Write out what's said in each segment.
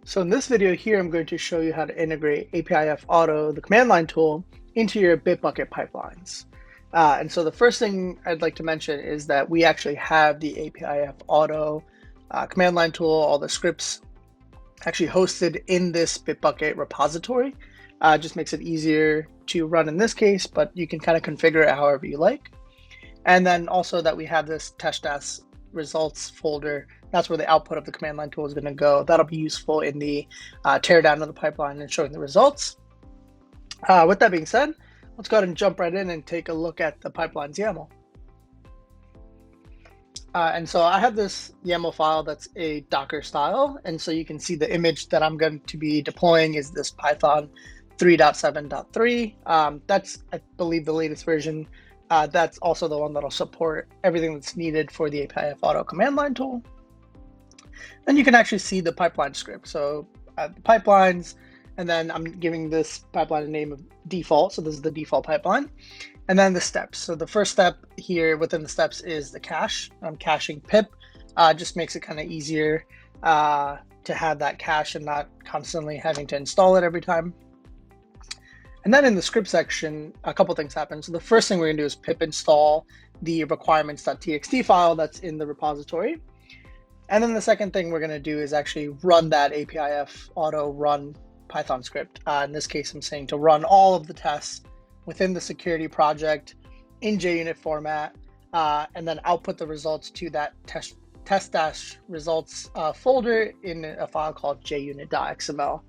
So in this video here, I'm going to show you how to integrate APIF Auto, the command line tool, into your BitBucket pipelines. And so the first thing I'd like to mention is that we actually have the APIF Auto command line tool, all the scripts actually hosted in this BitBucket repository. Just makes it easier to run in this case, but you can kind of configure it however you like. And then also that we have this test results folder. That's where the output of the command line tool is going to go. That'll be useful in the teardown of the pipeline and showing the results. With that being said, let's go ahead and jump right in and take a look at the pipeline's YAML. And so I have this YAML file that's a Docker style. And so you can see the image that I'm going to be deploying is this Python 3.7.3. That's, I believe, the latest version. That's also the one that'll support everything that's needed for the APIF Auto command line tool. Then you can actually see the pipeline script. So the pipelines, and then I'm giving this pipeline a name of default. So this is the default pipeline. And then the steps. So the first step here within the steps is the cache. I'm caching pip. Just makes it kind of easier to have that cache and not constantly having to install it every time. And then in the script section, a couple things happen. So the first thing we're going to do is pip install the requirements.txt file that's in the repository. And then the second thing we're going to do is actually run that APIF auto run Python script. In this case, I'm saying to run all of the tests within the security project in JUnit format, and then output the results to that test-results folder in a file called junit.xml.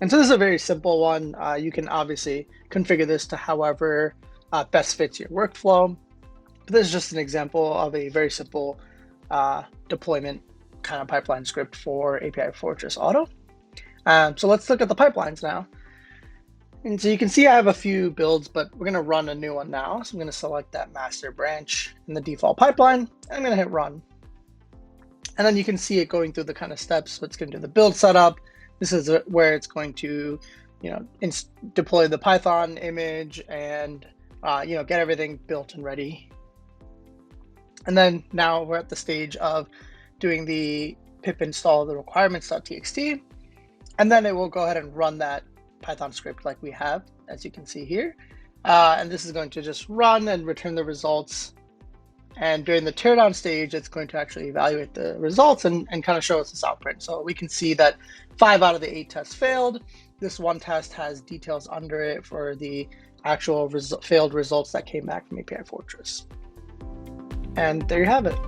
And so this is a very simple one. You can obviously configure this to however best fits your workflow. But this is just an example of a very simple deployment kind of pipeline script for API Fortress Auto. So let's look at the pipelines now. And so you can see I have a few builds, but we're going to run a new one now. So I'm going to select that master branch in the default pipeline, and I'm going to hit run. And then you can see it going through the kind of steps. So it's going to do the build setup. This is where it's going to, deploy the Python image and, get everything built and ready. And then now we're at the stage of doing the pip install of the requirements.txt. And then it will go ahead and run that Python script like we have, as you can see here. And this is going to just run and return the results. And during the teardown stage, it's going to actually evaluate the results and kind of show us this outprint. So we can see that 5 out of the 8 tests failed. This one test has details under it for the actual failed results that came back from API Fortress. And there you have it.